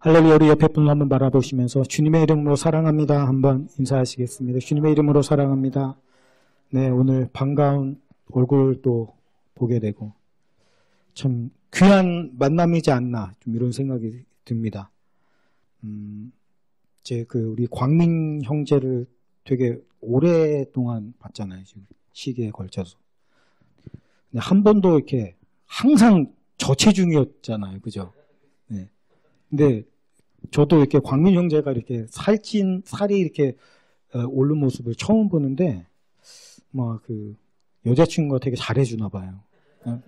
할렐루야. 우리 옆에 분을 한번 바라보시면서 주님의 이름으로 사랑합니다 한번 인사하시겠습니다. 주님의 이름으로 사랑합니다. 네, 오늘 반가운 얼굴 또 보게 되고 참 귀한 만남이지 않나 좀 이런 생각이 듭니다. 우리 광민 형제를 되게 오랫동안 봤잖아요. 지금 시기에 걸쳐서. 근데 한 번도 이렇게 항상 저체중이었잖아요. 그죠? 네. 근데 저도 이렇게 광민 형제가 이렇게 살이 이렇게 오른 모습을 처음 보는데, 여자친구가 되게 잘해주나 봐요.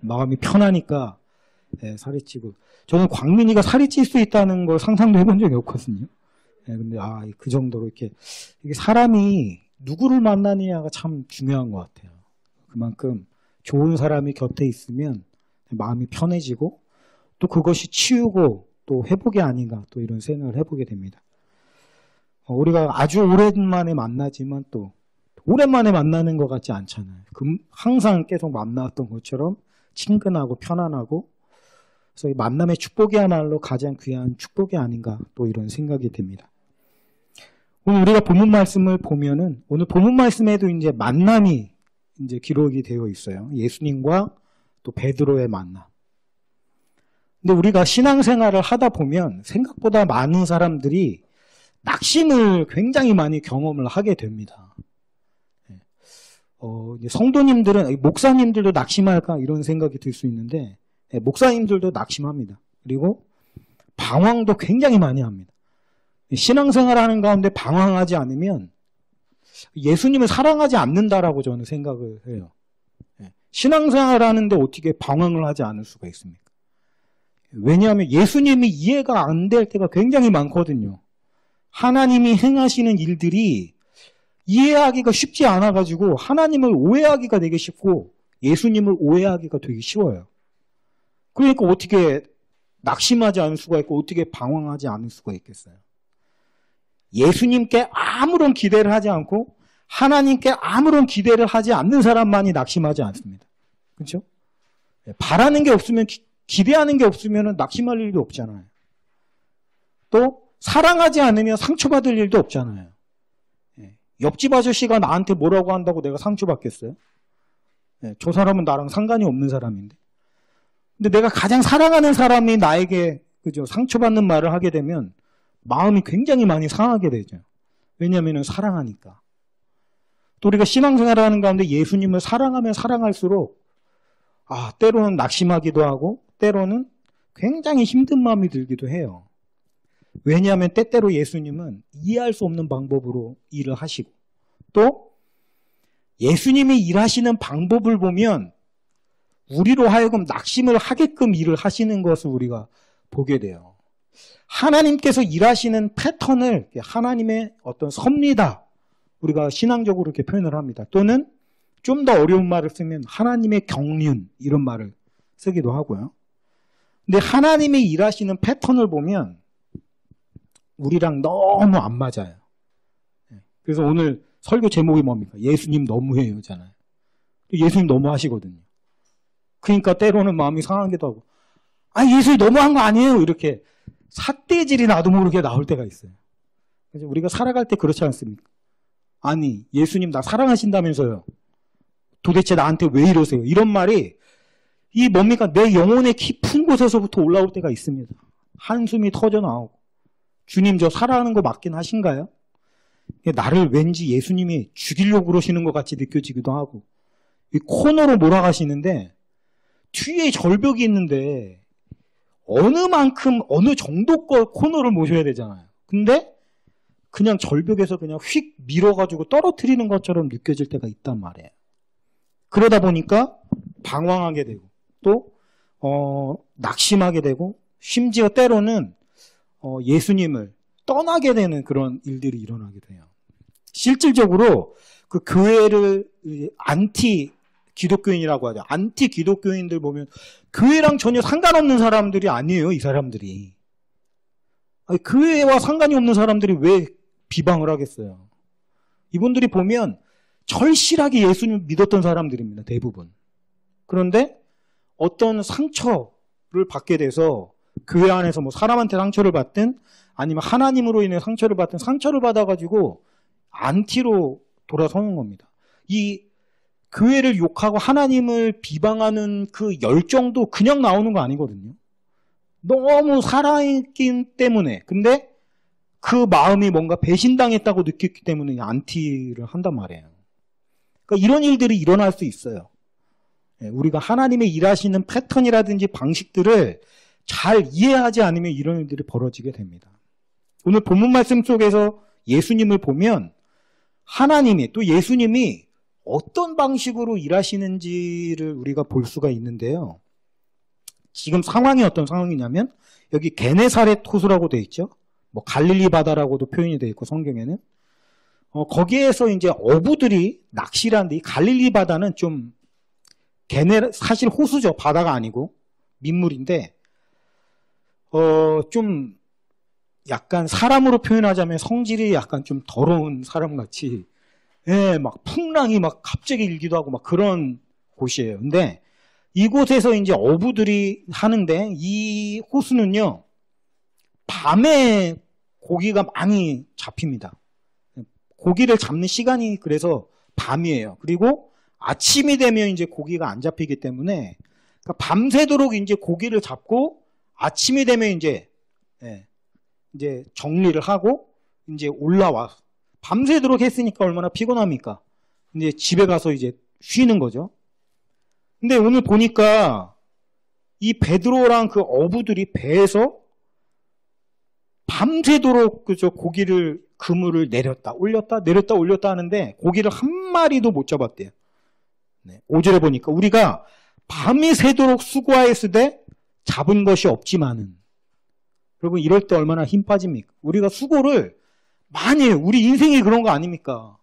마음이 편하니까, 살이 찌고. 저는 광민이가 살이 찔 수 있다는 걸 상상도 해본 적이 없거든요. 근데, 그 정도로 이게 사람이 누구를 만나느냐가 참 중요한 것 같아요. 그만큼 좋은 사람이 곁에 있으면 마음이 편해지고, 또 그것이 치유고, 또 회복이 아닌가 또 이런 생각을 해보게 됩니다. 우리가 아주 오랜만에 만나지만 또 오랜만에 만나는 것 같지 않잖아요. 항상 계속 만나왔던 것처럼 친근하고 편안하고 그래서 이 만남의 축복이야말로 가장 귀한 축복이 아닌가 또 이런 생각이 듭니다. 오늘 우리가 본문 말씀을 보면은 오늘 본문 말씀에도 이제 만남이 이제 기록이 되어 있어요. 예수님과 또 베드로의 만남. 근데 우리가 신앙생활을 하다 보면 생각보다 많은 사람들이 낙심을 굉장히 많이 경험을 하게 됩니다. 성도님들은, 목사님들도 낙심할까 이런 생각이 들 수 있는데, 목사님들도 낙심합니다. 그리고 방황도 굉장히 많이 합니다. 신앙생활 하는 가운데 방황하지 않으면 예수님을 사랑하지 않는다라고 저는 생각을 해요. 신앙생활 하는데 어떻게 방황을 하지 않을 수가 있습니까? 왜냐하면 예수님이 이해가 안 될 때가 굉장히 많거든요. 하나님이 행하시는 일들이 이해하기가 쉽지 않아가지고 하나님을 오해하기가 되게 쉽고 예수님을 오해하기가 되게 쉬워요. 그러니까 어떻게 낙심하지 않을 수가 있고 어떻게 방황하지 않을 수가 있겠어요. 예수님께 아무런 기대를 하지 않고 하나님께 아무런 기대를 하지 않는 사람만이 낙심하지 않습니다. 그렇죠? 바라는 게 없으면 기대하는 게 없으면 낙심할 일도 없잖아요. 또 사랑하지 않으면 상처받을 일도 없잖아요. 옆집 아저씨가 나한테 뭐라고 한다고 내가 상처받겠어요? 저 사람은 나랑 상관이 없는 사람인데. 근데 내가 가장 사랑하는 사람이 나에게 그죠 상처받는 말을 하게 되면 마음이 굉장히 많이 상하게 되죠. 왜냐하면 사랑하니까. 또 우리가 신앙생활을 하는 가운데 예수님을 사랑하면 사랑할수록 때로는 낙심하기도 하고 때로는 굉장히 힘든 마음이 들기도 해요. 왜냐하면 때때로 예수님은 이해할 수 없는 방법으로 일을 하시고 또 예수님이 일하시는 방법을 보면 우리로 하여금 낙심을 하게끔 일을 하시는 것을 우리가 보게 돼요. 하나님께서 일하시는 패턴을 하나님의 어떤 섭리다. 우리가 신앙적으로 이렇게 표현을 합니다. 또는 좀 더 어려운 말을 쓰면 하나님의 경륜 이런 말을 쓰기도 하고요. 근데 하나님이 일하시는 패턴을 보면 우리랑 너무 안 맞아요. 그래서 오늘 설교 제목이 뭡니까? 예수님 너무해요잖아요. 예수님 너무하시거든요. 그러니까 때로는 마음이 상하기도 하고 예수님 너무한 거 아니에요? 이렇게 삿대질이 나도 모르게 나올 때가 있어요. 그래서 우리가 살아갈 때 그렇지 않습니까? 아니 예수님 나 사랑하신다면서요. 도대체 나한테 왜 이러세요? 이런 말이 뭡니까? 내 영혼의 깊은 곳에서부터 올라올 때가 있습니다. 한숨이 터져 나오고 주님 저 사랑하는 거 맞긴 하신가요? 나를 왠지 예수님이 죽이려고 그러시는 것 같이 느껴지기도 하고 이 코너로 몰아가시는데 뒤에 절벽이 있는데 어느 정도 코너를 모셔야 되잖아요. 근데 그냥 절벽에서 그냥 휙 밀어가지고 떨어뜨리는 것처럼 느껴질 때가 있단 말이에요. 그러다 보니까 방황하게 되고 또 낙심하게 되고 심지어 때로는 예수님을 떠나게 되는 그런 일들이 일어나게 돼요. 실질적으로 그 교회를 안티 기독교인이라고 하죠. 안티 기독교인들 보면 교회랑 전혀 상관없는 사람들이 아니에요. 이 사람들이. 교회와 상관이 없는 사람들이 왜 비방을 하겠어요. 이분들이 보면 절실하게 예수님을 믿었던 사람들입니다. 대부분. 그런데 어떤 상처를 받게 돼서 교회 안에서 뭐 사람한테 상처를 받든 아니면 하나님으로 인해 상처를 받든 상처를 받아가지고 안티로 돌아서는 겁니다. 이 교회를 욕하고 하나님을 비방하는 그 열정도 그냥 나오는 거 아니거든요. 너무 살아있기 때문에. 근데 그 마음이 뭔가 배신당했다고 느꼈기 때문에 안티를 한단 말이에요. 그러니까 이런 일들이 일어날 수 있어요. 우리가 하나님의 일하시는 패턴이라든지 방식들을 잘 이해하지 않으면 이런 일들이 벌어지게 됩니다. 오늘 본문 말씀 속에서 예수님을 보면 하나님이 또 예수님이 어떤 방식으로 일하시는지를 우리가 볼 수가 있는데요. 지금 상황이 어떤 상황이냐면 여기 게네사렛 호수라고 되어 있죠. 뭐 갈릴리 바다라고도 표현이 되어 있고 성경에는 거기에서 이제 어부들이 낚시를 하는데 이 갈릴리 바다는 좀 사실 호수죠. 바다가 아니고 민물인데 좀 약간 사람으로 표현하자면 성질이 약간 좀 더러운 사람같이 막 풍랑이 막 갑자기 일기도 하고 막 그런 곳이에요. 근데 이곳에서 이제 어부들이 하는데 이 호수는요 밤에 고기가 많이 잡힙니다. 고기를 잡는 시간이 그래서 밤이에요. 그리고 아침이 되면 이제 고기가 안 잡히기 때문에 그러니까 밤새도록 이제 고기를 잡고 아침이 되면 이제 정리를 하고 이제 올라와 밤새도록 했으니까 얼마나 피곤합니까? 이제 집에 가서 이제 쉬는 거죠. 근데 오늘 보니까 이 베드로랑 그 어부들이 배에서 밤새도록 그저 고기를 그물을 내렸다 올렸다 내렸다 올렸다 하는데 고기를 한 마리도 못 잡았대요. 5절에 보니까 우리가 밤이 새도록 수고하였으되 잡은 것이 없지만은 여러분 이럴 때 얼마나 힘 빠집니까? 우리가 수고를 많이 해요. 우리 인생이 그런 거 아닙니까?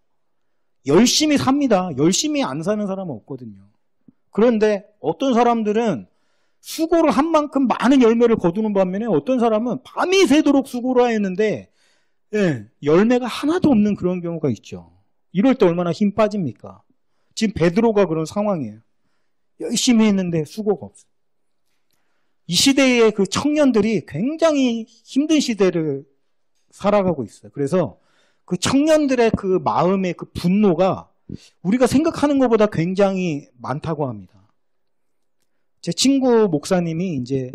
열심히 삽니다. 열심히 안 사는 사람은 없거든요. 그런데 어떤 사람들은 수고를 한 만큼 많은 열매를 거두는 반면에 어떤 사람은 밤이 새도록 수고를 하였는데 열매가 하나도 없는 그런 경우가 있죠. 이럴 때 얼마나 힘 빠집니까? 지금 베드로가 그런 상황이에요. 열심히 했는데 수고가 없어요. 이 시대의 그 청년들이 굉장히 힘든 시대를 살아가고 있어요. 그래서 그 청년들의 그 마음의 그 분노가 우리가 생각하는 것보다 굉장히 많다고 합니다. 제 친구 목사님이 이제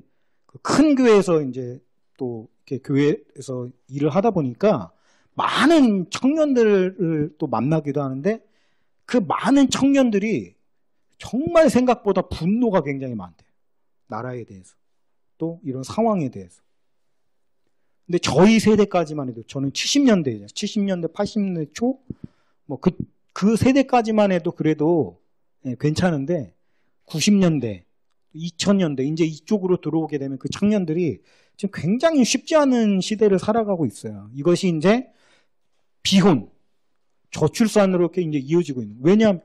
그 큰 교회에서 이제 또 이렇게 교회에서 일을 하다 보니까 많은 청년들을 또 만나기도 하는데 그 많은 청년들이 정말 생각보다 분노가 굉장히 많대요. 나라에 대해서. 또 이런 상황에 대해서. 근데 저희 세대까지만 해도 저는 70년대예요. 70년대, 80년대 초? 뭐 그 세대까지만 해도 그래도 괜찮은데 90년대, 2000년대 이제 이쪽으로 들어오게 되면 그 청년들이 지금 굉장히 쉽지 않은 시대를 살아가고 있어요. 이것이 이제 비혼, 저출산으로 이렇게 이제 이어지고 있는. 왜냐하면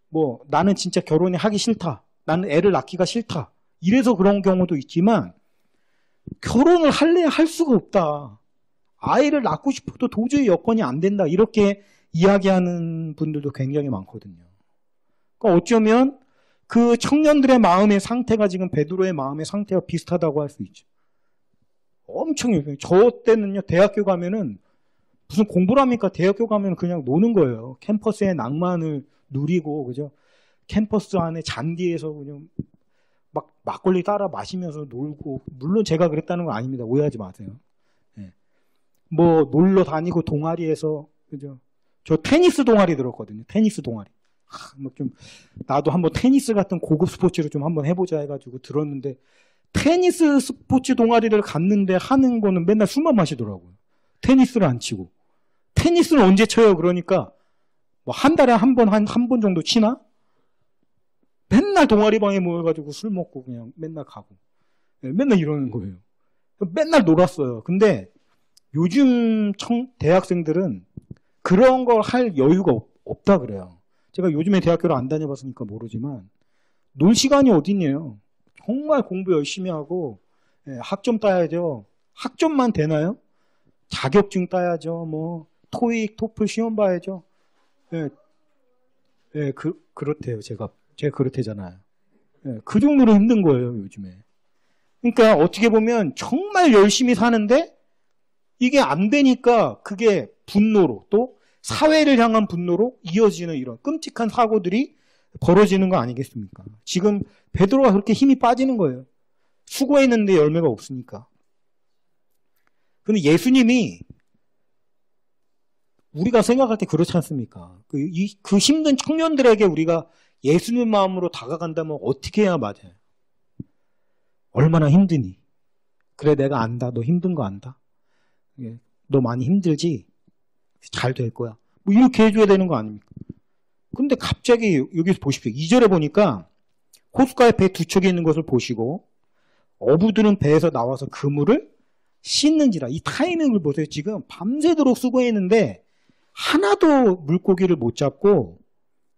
뭐 나는 진짜 결혼이 하기 싫다. 나는 애를 낳기가 싫다. 이래서 그런 경우도 있지만 결혼을 할래야 할 수가 없다. 아이를 낳고 싶어도 도저히 여건이 안 된다. 이렇게 이야기하는 분들도 굉장히 많거든요. 그러니까 어쩌면 그 청년들의 마음의 상태가 지금 베드로의 마음의 상태와 비슷하다고 할 수 있죠. 엄청 저 때는요 대학교 가면은 무슨 공부를 합니까? 대학교 가면 그냥 노는 거예요. 캠퍼스의 낭만을 누리고 그죠? 캠퍼스 안에 잔디에서 그냥 막 막걸리 따라 마시면서 놀고 물론 제가 그랬다는 건 아닙니다. 오해하지 마세요. 뭐 놀러 다니고 동아리에서 그죠? 저 테니스 동아리 들었거든요. 테니스 동아리. 뭐 좀 나도 한번 테니스 같은 고급 스포츠를 좀 한번 해보자 해가지고 들었는데 테니스 스포츠 동아리를 갔는데 하는 거는 맨날 술만 마시더라고요. 테니스를 안 치고. 테니스는 언제 쳐요? 그러니까 뭐 한 달에 한 번 정도 치나? 맨날 동아리방에 모여가지고 술 먹고 그냥 맨날 가고. 맨날 이러는 거예요. 맨날 놀았어요. 근데 요즘 대학생들은 그런 걸 할 여유가 없다 그래요. 제가 요즘에 대학교를 안 다녀봤으니까 모르지만 놀 시간이 어딨냐요. 정말 공부 열심히 하고 학점 따야죠. 학점만 되나요? 자격증 따야죠. 뭐 토익, 토플 시험 봐야죠. 그렇대요. 제가 그렇대잖아요. 그 정도로 힘든 거예요, 요즘에. 그러니까 어떻게 보면 정말 열심히 사는데 이게 안 되니까 그게 분노로 또 사회를 향한 분노로 이어지는 이런 끔찍한 사고들이 벌어지는 거 아니겠습니까? 지금 베드로가 그렇게 힘이 빠지는 거예요. 수고했는데 열매가 없으니까. 근데 예수님이 우리가 생각할 때 그렇지 않습니까? 그 힘든 청년들에게 우리가 예수님 마음으로 다가간다면 어떻게 해야 맞아요? 얼마나 힘드니? 그래, 내가 안다. 너 힘든 거 안다. 너 많이 힘들지? 잘 될 거야. 뭐 이렇게 해줘야 되는 거 아닙니까? 근데 갑자기 여기서 보십시오. 2절에 보니까 호숫가에 배 두 척이 있는 것을 보시고 어부들은 배에서 나와서 그물을 씻는지라. 이 타이밍을 보세요. 지금 밤새도록 수고했는데 하나도 물고기를 못 잡고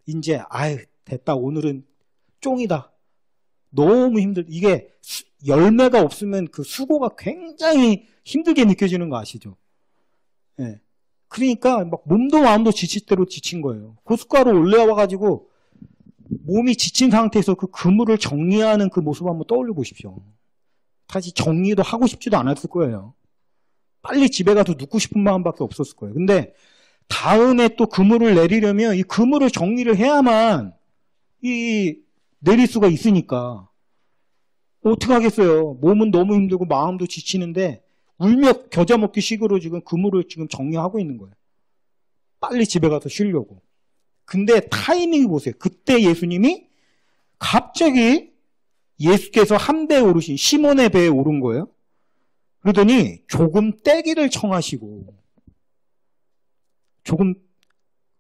이제 아유 됐다. 오늘은 쫑이다. 너무 이게 열매가 없으면 그 수고가 굉장히 힘들게 느껴지는 거 아시죠? 예. 그러니까 막 몸도 마음도 지칠 대로 지친 거예요. 호숫가로 올라와가지고 몸이 지친 상태에서 그 그물을 정리하는 그 모습 한번 떠올려 보십시오. 다시 정리도 하고 싶지도 않았을 거예요. 빨리 집에 가서 눕고 싶은 마음밖에 없었을 거예요. 근데 다음에 또 그물을 내리려면 이 그물을 정리를 해야만 내릴 수가 있으니까 어떻게 하겠어요. 몸은 너무 힘들고 마음도 지치는데 울며 겨자 먹기 식으로 지금 그물을 지금 정리하고 있는 거예요. 빨리 집에 가서 쉬려고. 근데 타이밍이 보세요. 그때 예수님이 갑자기 예수께서 한 배에 오르신 시몬의 배에 오른 거예요. 그러더니 조금 떼기를 청하시고 조금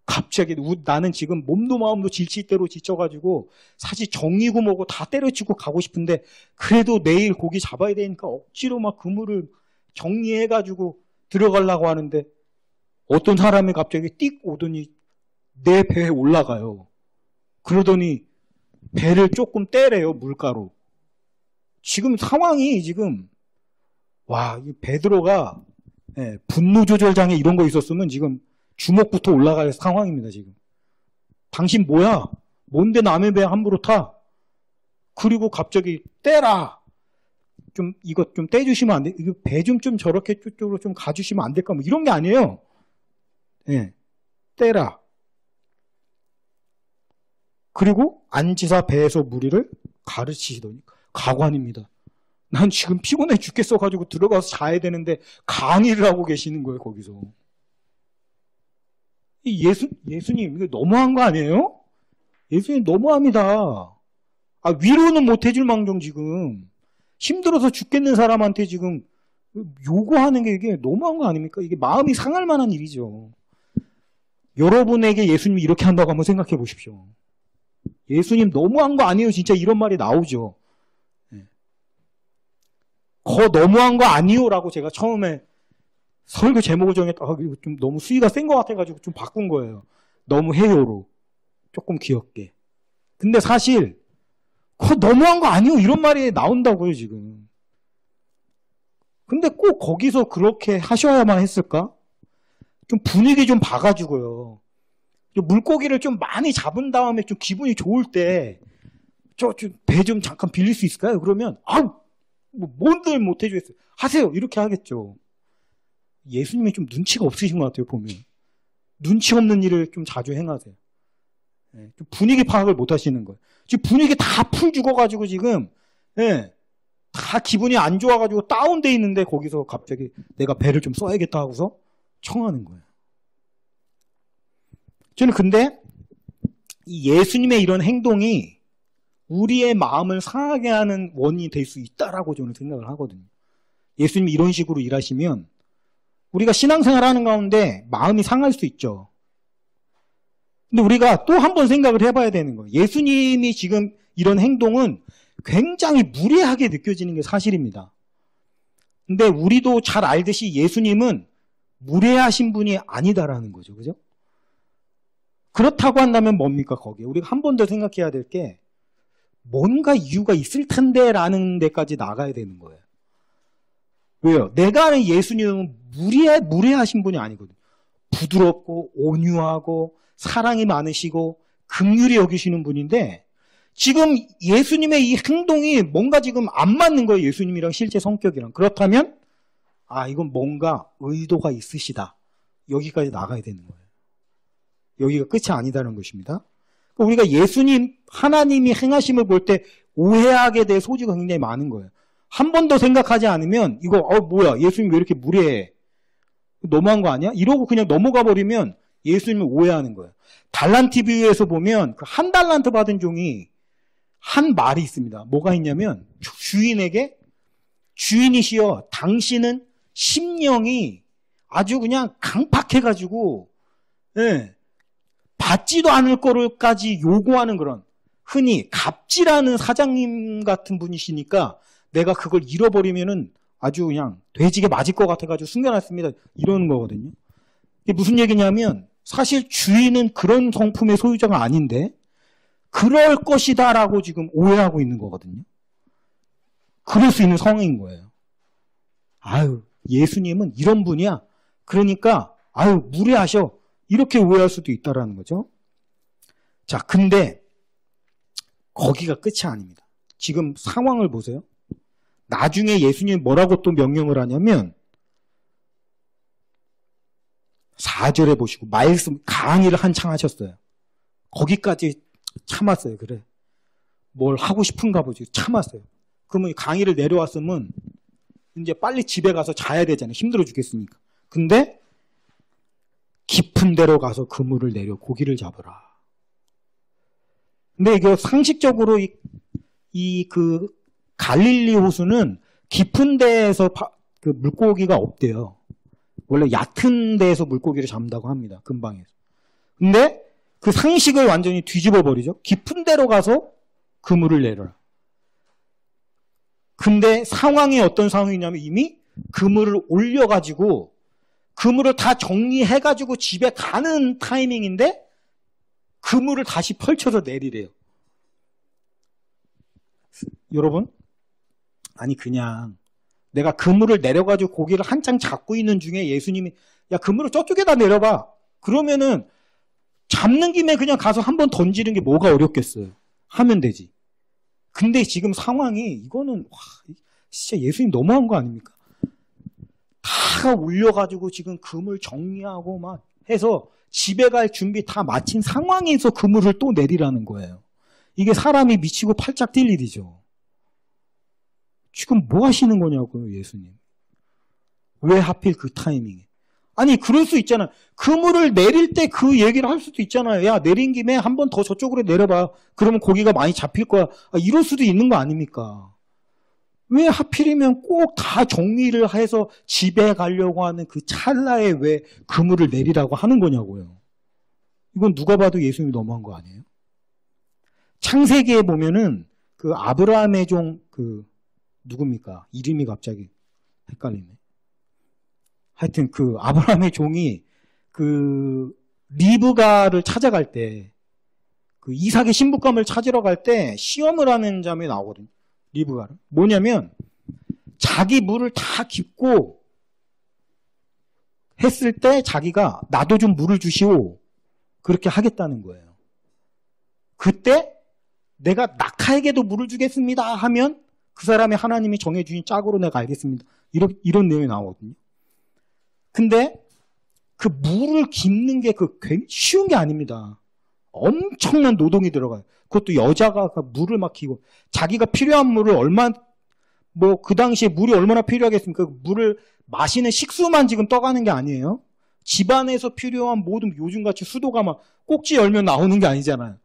갑자기 나는 지금 몸도 마음도 지칠 대로 지쳐가지고 사실 정리고 뭐고 다 때려치고 가고 싶은데 그래도 내일 고기 잡아야 되니까 억지로 막 그물을 정리해가지고 들어가려고 하는데 어떤 사람이 갑자기 띡 오더니 내 배에 올라가요. 그러더니 배를 조금 떼래요, 물가로. 지금 상황이 지금 와, 이 베드로가 분노 조절장애 이런 거 있었으면 지금 주먹부터 올라갈 상황입니다, 지금. 당신 뭐야? 뭔데 남의 배 함부로 타? 그리고 갑자기 떼라. 좀 이것 좀 떼주시면 안 돼? 이거 배 좀 저렇게 쪽으로 좀 가주시면 안 될까? 뭐 이런 게 아니에요. 예, 떼라. 그리고 앉으사 배에서 무리를 가르치시더니 가관입니다. 난 지금 피곤해 죽겠어가지고 들어가서 자야 되는데 강의를 하고 계시는 거예요, 거기서. 예수님, 이거 너무한 거 아니에요? 예수님 너무합니다. 위로는 못 해줄 망정 지금. 힘들어서 죽겠는 사람한테 지금 요구하는 게 이게 너무한 거 아닙니까? 이게 마음이 상할 만한 일이죠. 여러분에게 예수님이 이렇게 한다고 한번 생각해 보십시오. 예수님 너무한 거 아니에요? 진짜 이런 말이 나오죠. 너무한 거 아니요? 라고 제가 처음에 설교 제목을 정했다. 이거 좀 너무 수위가 센 것 같아가지고 좀 바꾼 거예요. 너무 해요로. 조금 귀엽게. 근데 사실, 너무한 거 아니요? 이런 말이 나온다고요, 지금. 근데 꼭 거기서 그렇게 하셔야만 했을까? 좀 분위기 좀 봐가지고요. 물고기를 좀 많이 잡은 다음에 좀 기분이 좋을 때, 배 좀 잠깐 빌릴 수 있을까요? 그러면, 뭔들 못 해주겠어요. 하세요. 이렇게 하겠죠. 예수님이 좀 눈치가 없으신 것 같아요, 보면. 눈치 없는 일을 좀 자주 행하세요. 좀 분위기 파악을 못 하시는 거예요. 지금 분위기 다 풀 죽어가지고 지금, 다 기분이 안 좋아가지고 다운돼 있는데 거기서 갑자기 내가 배를 좀 써야겠다 하고서 청하는 거예요. 저는 근데 이 예수님의 이런 행동이 우리의 마음을 상하게 하는 원인이 될 수 있다라고 저는 생각을 하거든요. 예수님이 이런 식으로 일하시면 우리가 신앙생활 하는 가운데 마음이 상할 수 있죠. 근데 우리가 또 한 번 생각을 해봐야 되는 거예요. 예수님이 지금 이런 행동은 굉장히 무례하게 느껴지는 게 사실입니다. 근데 우리도 잘 알듯이 예수님은 무례하신 분이 아니다라는 거죠. 그죠? 그렇다고 한다면 뭡니까, 거기에? 우리가 한 번 더 생각해야 될 게 뭔가 이유가 있을 텐데 라는 데까지 나가야 되는 거예요. 왜요? 내가 아는 예수님은 무례하신 분이 아니거든요. 부드럽고 온유하고 사랑이 많으시고 긍휼히 여기시는 분인데 지금 예수님의 이 행동이 뭔가 지금 안 맞는 거예요. 예수님이랑 실제 성격이랑. 그렇다면 이건 뭔가 의도가 있으시다. 여기까지 나가야 되는 거예요. 여기가 끝이 아니다는 것입니다. 우리가 예수님, 하나님이 행하심을 볼 때 오해하게 될 소지가 굉장히 많은 거예요. 한 번 더 생각하지 않으면 이거 뭐야, 예수님 왜 이렇게 무례해? 너무한 거 아니야? 이러고 그냥 넘어가 버리면 예수님을 오해하는 거예요. 달란트 비유에서 보면 그 한 달란트 받은 종이 한 말이 있습니다. 뭐가 있냐면 주인에게, 주인이시여 당신은 심령이 아주 그냥 강팍해가지고 받지도 않을 거를까지 요구하는 그런, 흔히 갑질하는 사장님 같은 분이시니까 내가 그걸 잃어버리면은 아주 그냥 돼지게 맞을 것 같아가지고 숨겨놨습니다. 이러는 거거든요. 이게 무슨 얘기냐면 사실 주인은 그런 성품의 소유자가 아닌데 그럴 것이다라고 지금 오해하고 있는 거거든요. 그럴 수 있는 상황인 거예요. 예수님은 이런 분이야. 그러니까 무례하셔. 이렇게 오해할 수도 있다라는 거죠. 자, 근데 거기가 끝이 아닙니다. 지금 상황을 보세요. 나중에 예수님이 뭐라고 또 명령을 하냐면 4절에 보시고 말씀 강의를 한창 하셨어요. 거기까지 참았어요. 그래. 뭘 하고 싶은가 보지. 참았어요. 그러면 강의를 내려왔으면 이제 빨리 집에 가서 자야 되잖아요. 힘들어 죽겠으니까. 근데 깊은 데로 가서 그물을 내려 고기를 잡으라. 근데 이거 상식적으로 그 갈릴리 호수는 깊은 데에서 그 물고기가 없대요. 원래 얕은 데에서 물고기를 잡는다고 합니다. 근방에서. 근데 그 상식을 완전히 뒤집어 버리죠. 깊은 데로 가서 그물을 내려라. 근데 상황이 어떤 상황이냐면 이미 그물을 올려가지고 그물을 다 정리해가지고 집에 가는 타이밍인데 그물을 다시 펼쳐서 내리래요. 여러분, 그냥 내가 그물을 내려가지고 고기를 한창 잡고 있는 중에 예수님이 그물을 저쪽에다 내려봐. 그러면은 잡는 김에 그냥 가서 한번 던지는 게 뭐가 어렵겠어요. 하면 되지. 근데 지금 상황이 이거는 진짜 예수님 너무한 거 아닙니까? 다 올려가지고 지금 그물 정리하고 막 해서 집에 갈 준비 다 마친 상황에서 그물을 또 내리라는 거예요. 이게 사람이 미치고 팔짝 뛸 일이죠. 지금 뭐 하시는 거냐고요, 예수님. 왜 하필 그 타이밍에. 그럴 수 있잖아. 그물을 내릴 때 그 얘기를 할 수도 있잖아요. 야, 내린 김에 한 번 더 저쪽으로 내려봐. 그러면 고기가 많이 잡힐 거야. 이럴 수도 있는 거 아닙니까? 왜 하필이면 꼭 다 정리를 해서 집에 가려고 하는 그 찰나에 왜 그물을 내리라고 하는 거냐고요. 이건 누가 봐도 예수님이 너무한 거 아니에요? 창세기에 보면은 그 아브라함의 종 누굽니까? 이름이 갑자기 헷갈리네. 하여튼 그 아브라함의 종이 그 리브가를 찾아갈 때, 그 이삭의 신부감을 찾으러 갈 때 시험을 하는 장면이 나오거든요. 리브가를. 뭐냐면 자기 물을 다 깃고 했을 때 자기가 나도 좀 물을 주시오. 그렇게 하겠다는 거예요. 그때 내가 낙하에게도 물을 주겠습니다 하면 그 사람이 하나님이 정해주신 짝으로 내가 알겠습니다. 이런 내용이 나오거든요. 근데 그 물을 깃는 게 쉬운 게 아닙니다. 엄청난 노동이 들어가요. 그것도 여자가 물을 막 기고 자기가 필요한 물을 그 당시에 물이 얼마나 필요하겠습니까? 그 물을 마시는 식수만 지금 떠가는 게 아니에요. 집안에서 필요한 모든, 요즘같이 수도가 막 꼭지 열면 나오는 게 아니잖아요.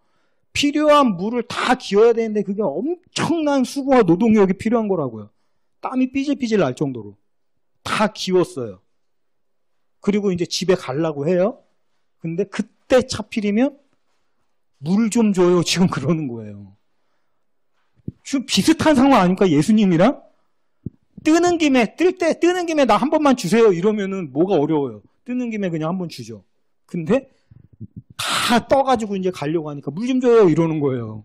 필요한 물을 다 기어야 되는데 그게 엄청난 수고와 노동력이 필요한 거라고요. 땀이 삐질삐질 날 정도로 다 기웠어요. 그리고 이제 집에 가려고 해요. 근데 그때 차필이면 물 좀 줘요. 지금 그러는 거예요. 지금 비슷한 상황 아닙니까? 예수님이랑? 뜨는 김에 나 한 번만 주세요. 이러면은 뭐가 어려워요. 뜨는 김에 그냥 한 번 주죠. 근데 다 떠가지고 이제 가려고 하니까 물 좀 줘요. 이러는 거예요.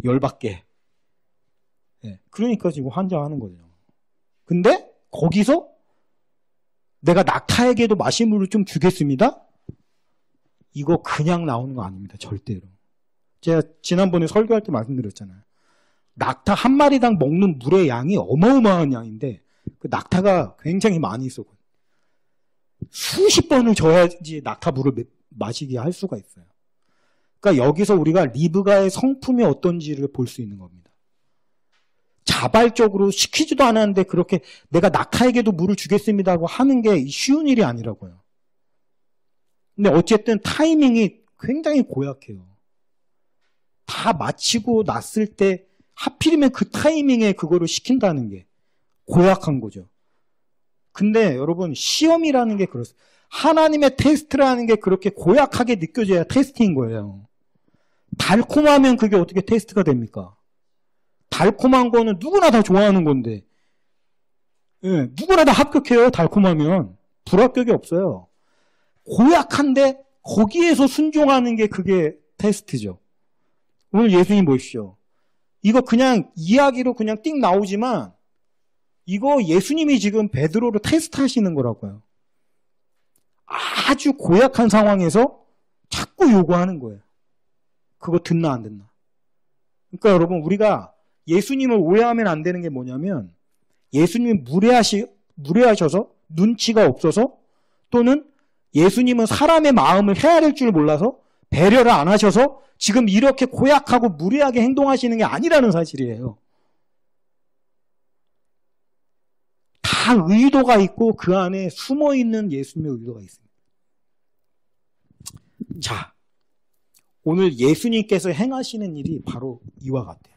열받게. 네. 그러니까 지금 환장하는 거죠. 근데 거기서 내가 낙타에게도 마실 물을 좀 주겠습니다. 이거 그냥 나오는 거 아닙니다. 절대로. 제가 지난번에 설교할 때 말씀드렸잖아요. 낙타 한 마리당 먹는 물의 양이 어마어마한 양인데 그 낙타가 굉장히 많이 있었거든요. 수십 번을 져야지 낙타 물을 마시게 할 수가 있어요. 그러니까 여기서 우리가 리브가의 성품이 어떤지를 볼 수 있는 겁니다. 자발적으로 시키지도 않았는데 그렇게 내가 낙타에게도 물을 주겠습니다 하고 하는 게 쉬운 일이 아니라고요. 근데 어쨌든 타이밍이 굉장히 고약해요. 다 마치고 났을 때 하필이면 그 타이밍에 그거를 시킨다는 게 고약한 거죠. 근데 여러분 시험이라는 게 그렇습니다. 하나님의 테스트라는 게 그렇게 고약하게 느껴져야 테스트인 거예요. 달콤하면 그게 어떻게 테스트가 됩니까? 달콤한 거는 누구나 다 좋아하는 건데, 예, 누구나 다 합격해요. 달콤하면 불합격이 없어요. 고약한데 거기에서 순종하는 게 그게 테스트죠. 오늘 예수님 보십시오. 이거 그냥 이야기로 그냥 띵 나오지만 이거 예수님이 지금 베드로를 테스트하시는 거라고요. 아주 고약한 상황에서 자꾸 요구하는 거예요. 그거 듣나 안 듣나. 그러니까 여러분 우리가 예수님을 오해하면 안 되는 게 뭐냐면 예수님이 무례하셔서 눈치가 없어서 또는 예수님은 사람의 마음을 헤아릴 줄 몰라서 배려를 안 하셔서 지금 이렇게 고약하고 무례하게 행동하시는 게 아니라는 사실이에요. 다 의도가 있고 그 안에 숨어있는 예수님의 의도가 있습니다. 자, 오늘 예수님께서 행하시는 일이 바로 이와 같아요.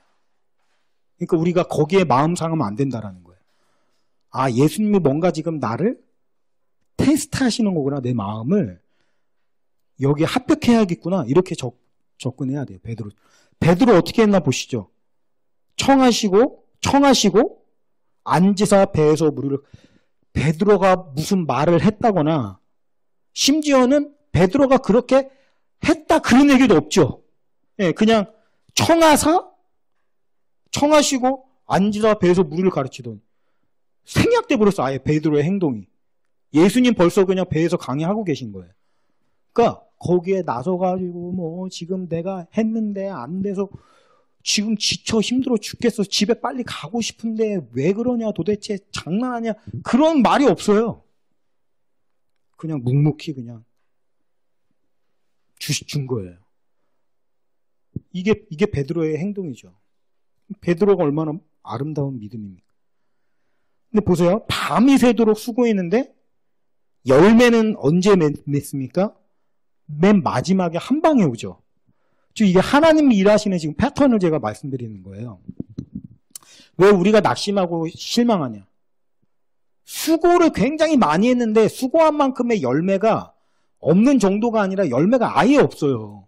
그러니까 우리가 거기에 마음 상하면 안 된다라는 거예요. 아, 예수님이 뭔가 지금 나를 테스트하시는 거구나. 내 마음을 여기에 합격해야겠구나. 이렇게 접근해야 돼요. 베드로 어떻게 했나 보시죠. 청하시고 앉으사 배에서 물을 베드로가 무슨 말을 했다거나 심지어는 베드로가 그렇게 했다 그런 얘기도 없죠. 예, 그냥 청하시고 앉으사 배에서 물을 가르치더니 생략돼 버렸어. 아예 베드로의 행동이. 예수님 벌써 그냥 배에서 강의하고 계신 거예요. 그러니까 거기에 나서가지고 뭐 지금 내가 했는데 안 돼서 지금 지쳐 힘들어 죽겠어. 집에 빨리 가고 싶은데 왜 그러냐 도대체 장난하냐. 그런 말이 없어요. 그냥 묵묵히 그냥 준 거예요. 이게 베드로의 행동이죠. 베드로가 얼마나 아름다운 믿음입니까? 근데 보세요. 밤이 새도록 수고했는데 열매는 언제 맺습니까? 맨 마지막에 한 방에 오죠. 즉 이게 하나님이 일하시는 지금 패턴을 제가 말씀드리는 거예요. 왜 우리가 낙심하고 실망하냐? 수고를 굉장히 많이 했는데 수고한 만큼의 열매가 없는 정도가 아니라 열매가 아예 없어요.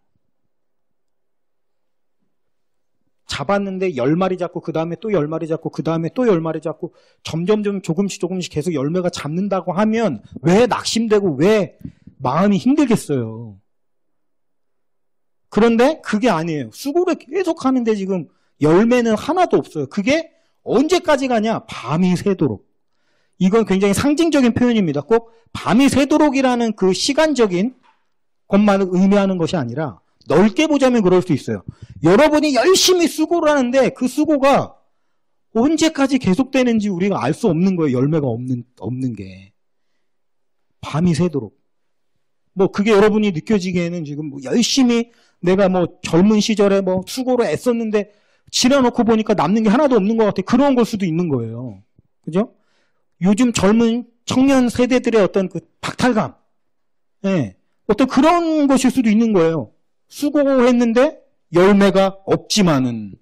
잡았는데 10마리 잡고 그 다음에 또 10마리 잡고 그 다음에 또 10마리 잡고 점점점 조금씩 계속 열매가 잡는다고 하면 왜 낙심되고 왜 마음이 힘들겠어요. 그런데 그게 아니에요. 수고를 계속 하는데 지금 열매는 하나도 없어요. 그게 언제까지 가냐? 밤이 새도록. 이건 굉장히 상징적인 표현입니다. 꼭 밤이 새도록이라는 그 시간적인 것만을 의미하는 것이 아니라 넓게 보자면 그럴 수 있어요. 여러분이 열심히 수고를 하는데 그 수고가 언제까지 계속되는지 우리가 알 수 없는 거예요. 열매가 없는 게. 밤이 새도록. 뭐 그게 여러분이 느껴지기에는 지금 뭐 열심히 내가 뭐 젊은 시절에 뭐 수고로 애썼는데 지나놓고 보니까 남는 게 하나도 없는 것 같아. 그런 걸 수도 있는 거예요. 그죠? 요즘 젊은 청년 세대들의 어떤 그 박탈감. 예. 어떤 그런 것일 수도 있는 거예요. 수고했는데 열매가 없지만은.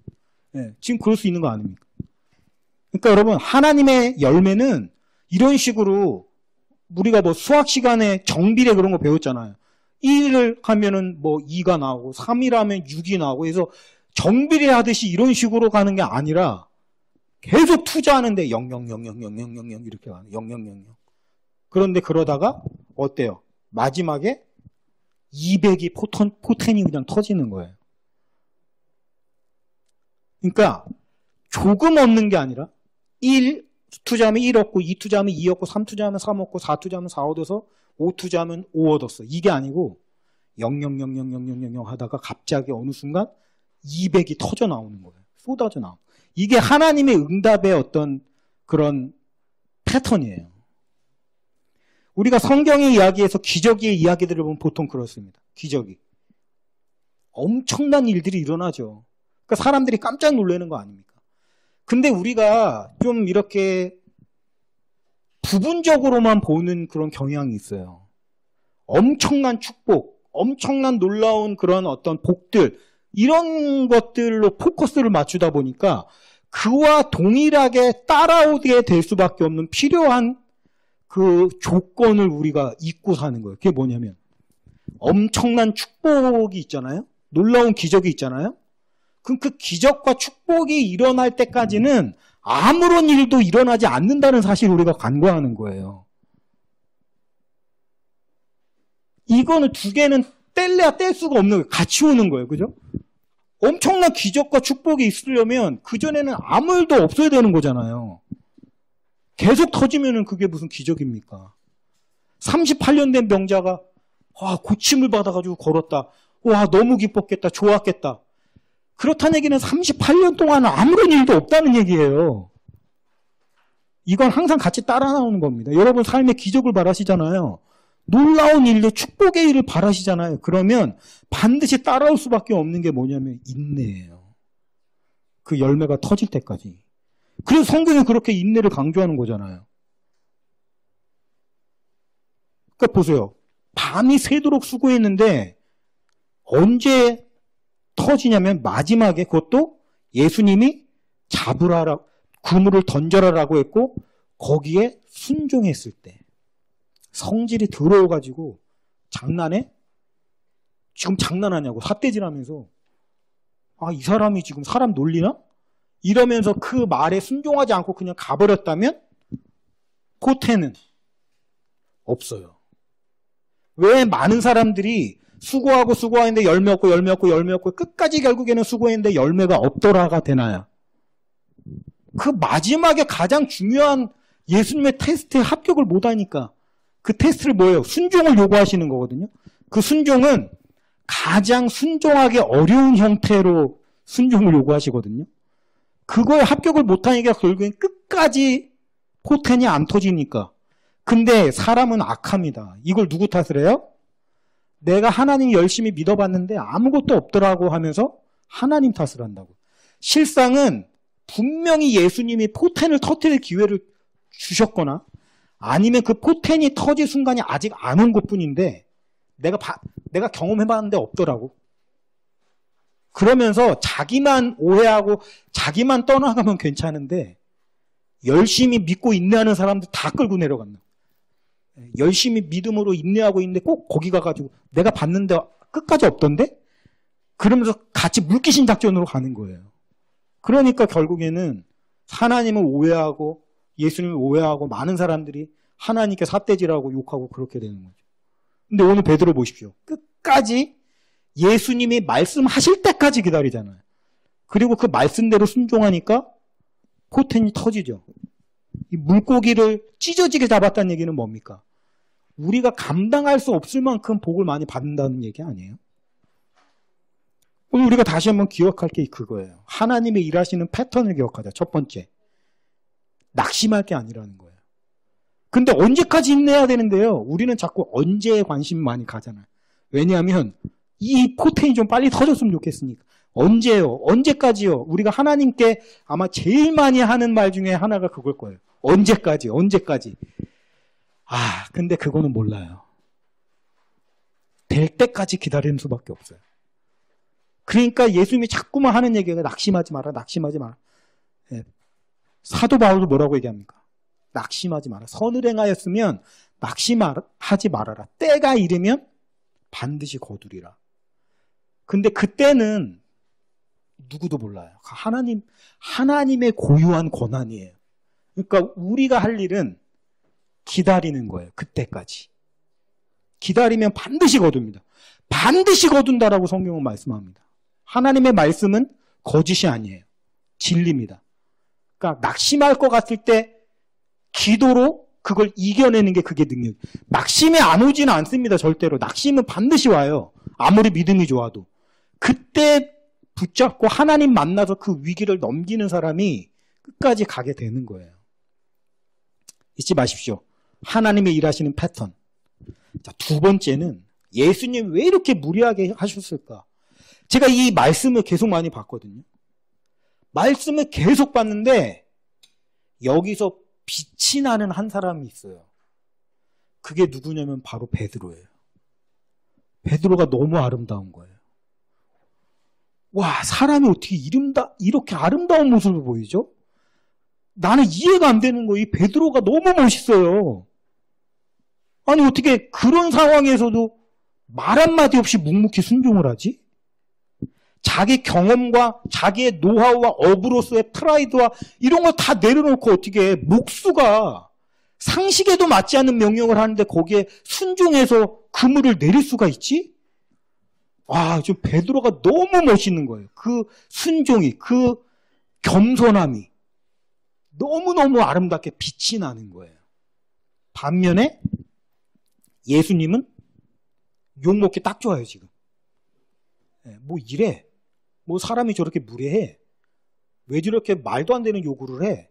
예. 지금 그럴 수 있는 거 아닙니까? 그러니까 여러분, 하나님의 열매는 이런 식으로 우리가 뭐 수학 시간에 정비례 그런 거 배웠잖아요. 1을 하면은 뭐 2가 나오고 3일 하면 6이 나오고 그래서 정비례 하듯이 이런 식으로 가는 게 아니라 계속 투자하는데 0000000 이렇게 가는 0000. 그런데 그러다가 어때요? 마지막에 200이 포텐이 그냥 터지는 거예요. 그러니까 조금 얻는 게 아니라 1 투자하면 1 얻고 2 투자하면 2 얻고 3 투자하면 3 얻고 4 투자하면 4 얻어서 5 투자하면 5 얻었어. 이게 아니고 0000000 하다가 갑자기 어느 순간 200이 터져 나오는 거예요. 쏟아져 나오는. 이게 하나님의 응답의 어떤 그런 패턴이에요. 우리가 성경의 이야기에서 기적의 이야기들을 보면 보통 그렇습니다. 기적이. 엄청난 일들이 일어나죠. 그러니까 사람들이 깜짝 놀라는 거 아닙니까? 근데 우리가 좀 이렇게 부분적으로만 보는 그런 경향이 있어요. 엄청난 축복, 엄청난 놀라운 그런 어떤 복들, 이런 것들로 포커스를 맞추다 보니까 그와 동일하게 따라오게 될 수밖에 없는 필요한 그 조건을 우리가 잊고 사는 거예요. 그게 뭐냐면 엄청난 축복이 있잖아요. 놀라운 기적이 있잖아요. 그럼 그 기적과 축복이 일어날 때까지는 아무런 일도 일어나지 않는다는 사실을 우리가 간과하는 거예요. 이거는 두 개는 뗄래야 뗄 수가 없는 거예요. 같이 오는 거예요. 그죠? 엄청난 기적과 축복이 있으려면 그전에는 아무 일도 없어야 되는 거잖아요. 계속 터지면은 그게 무슨 기적입니까? 38년 된 병자가 고침을 받아가지고 걸었다. 와, 너무 기뻤겠다. 좋았겠다. 그렇다는 얘기는 38년 동안 아무런 일도 없다는 얘기예요. 이건 항상 같이 따라 나오는 겁니다. 여러분 삶에 기적을 바라시잖아요. 놀라운 일들, 축복의 일을 바라시잖아요. 그러면 반드시 따라올 수밖에 없는 게 뭐냐면 인내예요. 그 열매가 터질 때까지. 그래서 성경이 그렇게 인내를 강조하는 거잖아요. 그러니까 보세요. 밤이 새도록 수고했는데 언제 터지냐면 마지막에 그것도 예수님이 잡으라라, 그물을 던져라라고 했고 거기에 순종했을 때 성질이 더러워가지고 장난해? 지금 장난하냐고 삿대질하면서 이 사람이 지금 사람 놀리나? 이러면서 그 말에 순종하지 않고 그냥 가버렸다면 포텐은 없어요. 왜 많은 사람들이 수고하는데 열매 없고 끝까지 결국에는 수고했는데 열매가 없더라가 되나요? 그 마지막에 가장 중요한 예수님의 테스트에 합격을 못하니까 그 테스트를 뭐예요? 순종을 요구하시는 거거든요. 그 순종은 가장 순종하기 어려운 형태로 순종을 요구하시거든요. 그거에 합격을 못하니까 결국엔 끝까지 포텐이 안 터지니까. 근데 사람은 악합니다. 이걸 누구 탓을 해요? 내가 하나님 열심히 믿어봤는데 아무것도 없더라고 하면서 하나님 탓을 한다고. 실상은 분명히 예수님이 포텐을 터뜨릴 기회를 주셨거나 아니면 그 포텐이 터질 순간이 아직 안 온 것뿐인데 내가 경험해봤는데 없더라고. 그러면서 자기만 오해하고 자기만 떠나가면 괜찮은데 열심히 믿고 인내하는 사람들 다 끌고 내려간다. 열심히 믿음으로 인내하고 있는데 꼭 거기 가가지고 내가 봤는데 끝까지 없던데? 그러면서 같이 물귀신 작전으로 가는 거예요. 그러니까 결국에는 하나님을 오해하고 예수님을 오해하고 많은 사람들이 하나님께 삿대질하고 욕하고 그렇게 되는 거죠. 근데 오늘 베드로 보십시오. 끝까지 예수님이 말씀하실 때까지 기다리잖아요. 그리고 그 말씀대로 순종하니까 포텐이 터지죠. 이 물고기를 찢어지게 잡았다는 얘기는 뭡니까? 우리가 감당할 수 없을 만큼 복을 많이 받는다는 얘기 아니에요? 오늘 우리가 다시 한번 기억할 게 그거예요. 하나님의 일하시는 패턴을 기억하자. 첫 번째. 낙심할 게 아니라는 거예요. 근데 언제까지 인내해야 되는데요? 우리는 자꾸 언제에 관심 많이 가잖아요. 왜냐하면 이 포텐이 좀 빨리 터졌으면 좋겠으니까. 언제요? 언제까지요? 우리가 하나님께 아마 제일 많이 하는 말 중에 하나가 그걸 거예요. 언제까지? 근데 그거는 몰라요. 될 때까지 기다리는 수밖에 없어요. 그러니까 예수님이 자꾸만 하는 얘기가 낙심하지 마라. 예. 사도 바울도 뭐라고 얘기합니까? 낙심하지 마라. 선을 행하였으면 낙심하지 말아라. 때가 이르면 반드시 거두리라. 근데 그때는 누구도 몰라요. 하나님의 고유한 권한이에요. 그러니까 우리가 할 일은 기다리는 거예요. 그때까지. 기다리면 반드시 거둡니다. 반드시 거둔다라고 성경은 말씀합니다. 하나님의 말씀은 거짓이 아니에요. 진리입니다. 그러니까 낙심할 것 같을 때 기도로 그걸 이겨내는 게 그게 능력. 낙심이 안 오지는 않습니다. 절대로. 낙심은 반드시 와요. 아무리 믿음이 좋아도. 그때 붙잡고 하나님 만나서 그 위기를 넘기는 사람이 끝까지 가게 되는 거예요. 잊지 마십시오. 하나님의 일하시는 패턴. 자, 두 번째는 예수님 왜 이렇게 무리하게 하셨을까? 제가 이 말씀을 계속 많이 봤거든요. 말씀을 계속 봤는데 여기서 빛이 나는 한 사람이 있어요. 그게 누구냐면 바로 베드로예요. 베드로가 너무 아름다운 거예요. 와, 사람이 어떻게 이렇게 아름다운 모습을 보이죠? 나는 이해가 안 되는 거예요. 이 베드로가 너무 멋있어요. 아니, 어떻게 그런 상황에서도 말 한마디 없이 묵묵히 순종을 하지? 자기 경험과 자기의 노하우와 업으로서의 프라이드와 이런 걸 다 내려놓고 어떻게 목수가 상식에도 맞지 않는 명령을 하는데 거기에 순종해서 그물을 내릴 수가 있지? 와, 좀 베드로가 너무 멋있는 거예요. 그 순종이, 그 겸손함이 너무너무 아름답게 빛이 나는 거예요. 반면에 예수님은 욕먹기 딱 좋아요, 지금. 뭐 이래. 뭐 사람이 저렇게 무례해. 왜 저렇게 말도 안 되는 요구를 해.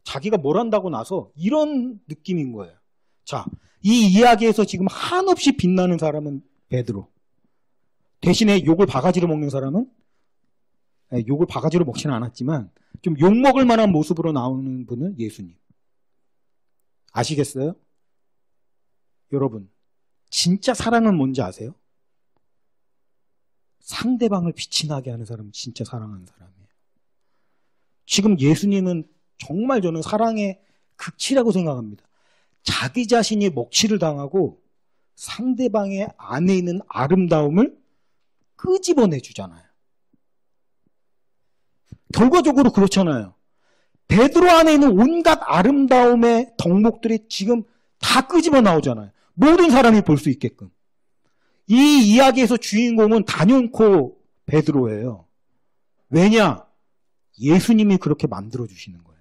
자기가 뭘 한다고 나서 이런 느낌인 거예요. 자, 이 이야기에서 지금 한없이 빛나는 사람은 베드로. 대신에 욕을 바가지로 먹는 사람은 욕을 바가지로 먹지는 않았지만 좀 욕먹을 만한 모습으로 나오는 분은 예수님. 아시겠어요? 여러분, 진짜 사랑은 뭔지 아세요? 상대방을 빛이 나게 하는 사람은 진짜 사랑하는 사람이에요. 지금 예수님은 정말 저는 사랑의 극치라고 생각합니다. 자기 자신이 먹칠을 당하고 상대방의 안에 있는 아름다움을 끄집어내 주잖아요. 결과적으로 그렇잖아요. 베드로 안에 있는 온갖 아름다움의 덕목들이 지금 다 끄집어 나오잖아요. 모든 사람이 볼 수 있게끔. 이 이야기에서 주인공은 단연코 베드로예요. 왜냐? 예수님이 그렇게 만들어주시는 거예요.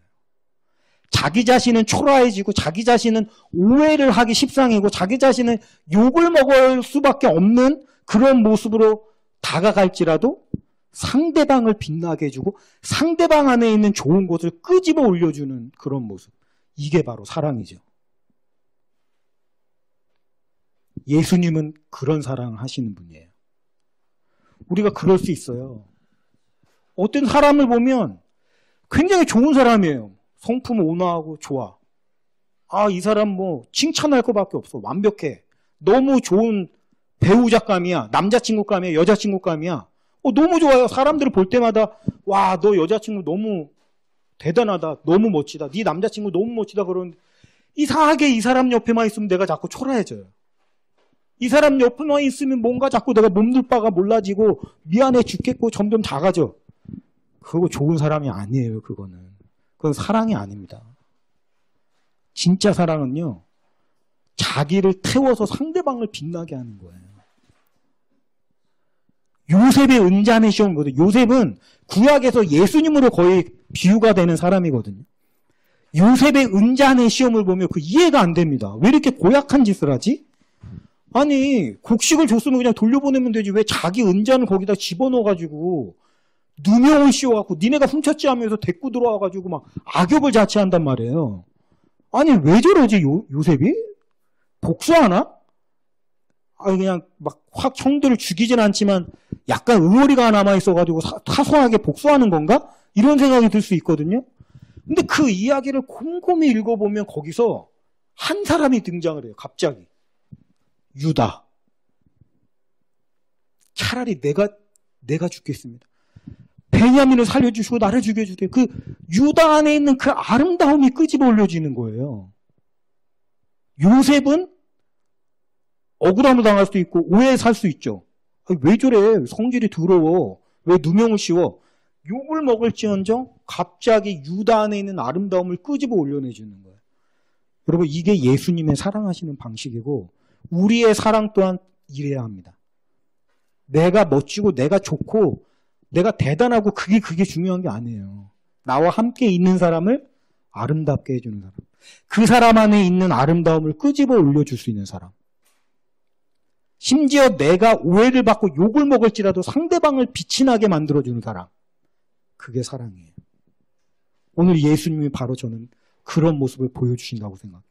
자기 자신은 초라해지고 자기 자신은 오해를 하기 십상이고 자기 자신은 욕을 먹을 수밖에 없는 그런 모습으로 다가갈지라도 상대방을 빛나게 해주고 상대방 안에 있는 좋은 것을 끄집어 올려주는 그런 모습. 이게 바로 사랑이죠. 예수님은 그런 사랑을 하시는 분이에요. 우리가 그럴 수 있어요. 어떤 사람을 보면 굉장히 좋은 사람이에요. 성품 온화하고 좋아. 아, 이 사람 뭐 칭찬할 것밖에 없어. 완벽해. 너무 좋은 배우자감이야. 남자친구감이야. 여자친구감이야. 너무 좋아요. 사람들을 볼 때마다 와, 너 여자친구 너무 대단하다. 너무 멋지다. 네 남자친구 너무 멋지다. 그러는데 이상하게 이 사람 옆에만 있으면 내가 자꾸 초라해져요. 이 사람 옆에만 있으면 뭔가 자꾸 내가 몸둘 바가 몰라지고 미안해 죽겠고 점점 작아져. 그거 좋은 사람이 아니에요. 그건 사랑이 아닙니다. 진짜 사랑은요, 자기를 태워서 상대방을 빛나게 하는 거예요. 요셉의 은잔의 시험이거든요. 요셉은 구약에서 예수님으로 거의 비유가 되는 사람이거든요. 요셉의 은잔의 시험을 보면 그 이해가 안 됩니다. 왜 이렇게 고약한 짓을 하지? 아니, 곡식을 줬으면 그냥 돌려보내면 되지. 왜 자기 은잔을 거기다 집어넣어가지고 누명을 씌워갖고 니네가 훔쳤지 하면서 데리고 들어와가지고 막 악역을 자처한단 말이에요. 아니, 왜 저러지, 요셉이? 복수하나? 아니, 그냥 막 확 형들을 죽이진 않지만 약간 응어리가 남아있어가지고 사소하게 복수하는 건가? 이런 생각이 들 수 있거든요. 근데 그 이야기를 곰곰이 읽어보면 거기서 한 사람이 등장을 해요. 갑자기. 유다. 차라리 내가 죽겠습니다. 베냐민을 살려주시고 나를 죽여주세요. 그 유다 안에 있는 그 아름다움이 끄집어 올려지는 거예요. 요셉은 억울함을 당할 수도 있고 오해에 살 수 있죠. 아니, 왜 저래? 성질이 더러워. 왜 누명을 씌워? 욕을 먹을지언정 갑자기 유다 안에 있는 아름다움을 끄집어 올려내주는 거예요. 여러분, 이게 예수님의 사랑하시는 방식이고 우리의 사랑 또한 이래야 합니다. 내가 멋지고 내가 좋고 내가 대단하고 그게 중요한 게 아니에요. 나와 함께 있는 사람을 아름답게 해주는 사람. 그 사람 안에 있는 아름다움을 끄집어 올려줄 수 있는 사람. 심지어 내가 오해를 받고 욕을 먹을지라도 상대방을 빛이 나게 만들어주는 사람. 그게 사랑이에요. 오늘 예수님이 바로 저는 그런 모습을 보여주신다고 생각해요.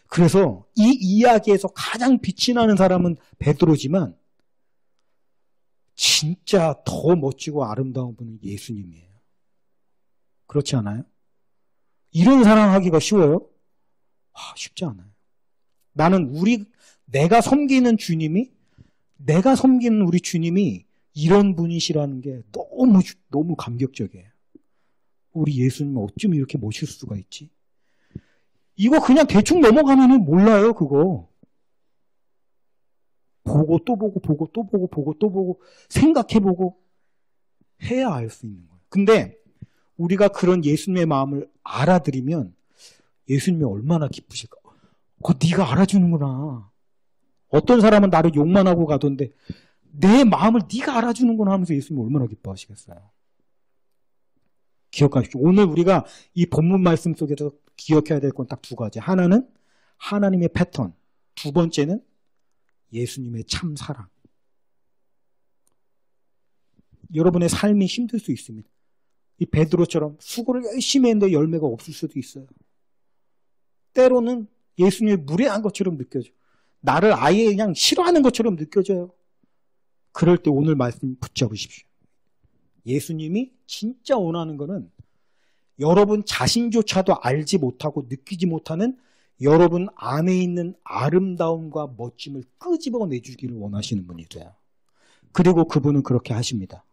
그래서 이 이야기에서 가장 빛이 나는 사람은 베드로지만 진짜 더 멋지고 아름다운 분은 예수님이에요. 그렇지 않아요? 이런 사랑하기가 쉬워요? 쉽지 않아요. 나는 내가 섬기는 우리 주님이 이런 분이시라는 게 너무 감격적이에요. 우리 예수님 어쩜 이렇게 멋있을 수가 있지? 이거 그냥 대충 넘어가면은 몰라요, 그거. 보고 또 보고 보고 또 보고 보고 또 보고 생각해보고 해야 알 수 있는 거예요. 근데 우리가 그런 예수님의 마음을 알아들이면 예수님이 얼마나 기쁘실까? 네가 알아주는구나. 어떤 사람은 나를 욕만 하고 가던데 내 마음을 네가 알아주는구나 하면서 예수님이 얼마나 기뻐하시겠어요. 기억하십시오. 오늘 우리가 이 본문 말씀 속에서 기억해야 될 건 딱 두 가지. 하나는 하나님의 패턴. 두 번째는 예수님의 참 사랑. 여러분의 삶이 힘들 수 있습니다. 이 베드로처럼 수고를 열심히 했는데 열매가 없을 수도 있어요. 때로는 예수님이 무례한 것처럼 느껴져. 나를 아예 그냥 싫어하는 것처럼 느껴져요. 그럴 때 오늘 말씀 붙잡으십시오. 예수님이 진짜 원하는 거는 여러분 자신조차도 알지 못하고 느끼지 못하는 여러분 안에 있는 아름다움과 멋짐을 끄집어내주기를 원하시는 분이세요. 그리고 그분은 그렇게 하십니다.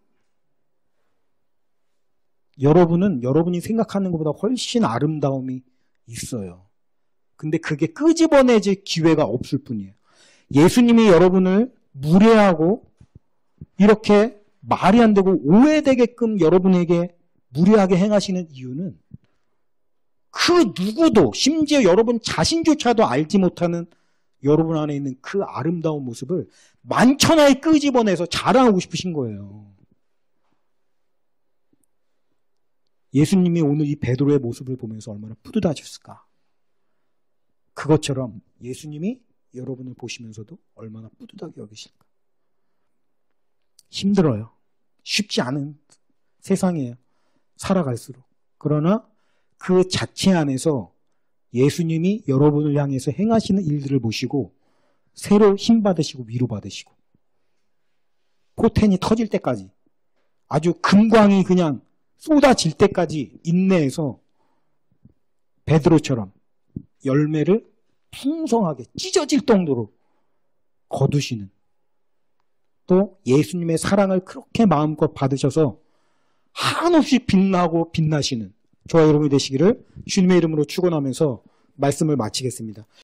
여러분이 생각하는 것보다 훨씬 아름다움이 있어요. 근데 그게 끄집어내질 기회가 없을 뿐이에요. 예수님이 여러분을 무례하고 이렇게 말이 안 되고 오해되게끔 여러분에게 무례하게 행하시는 이유는 그 누구도 심지어 여러분 자신조차도 알지 못하는 여러분 안에 있는 그 아름다운 모습을 만천하에 끄집어내서 자랑하고 싶으신 거예요. 예수님이 오늘 이 베드로의 모습을 보면서 얼마나 뿌듯하셨을까. 그것처럼 예수님이 여러분을 보시면서도 얼마나 뿌듯하게 여기실까. 힘들어요. 쉽지 않은 세상이에요. 살아갈수록. 그러나 그 자체 안에서 예수님이 여러분을 향해서 행하시는 일들을 보시고 새로 힘받으시고 위로받으시고 포텐이 터질 때까지 아주 금광이 그냥 쏟아질 때까지 인내해서 베드로처럼 열매를 풍성하게 찢어질 정도로 거두시는, 또 예수님의 사랑을 그렇게 마음껏 받으셔서 한없이 빛나고 빛나시는 저와 여러분이 되시기를 주님의 이름으로 축원하면서 말씀을 마치겠습니다.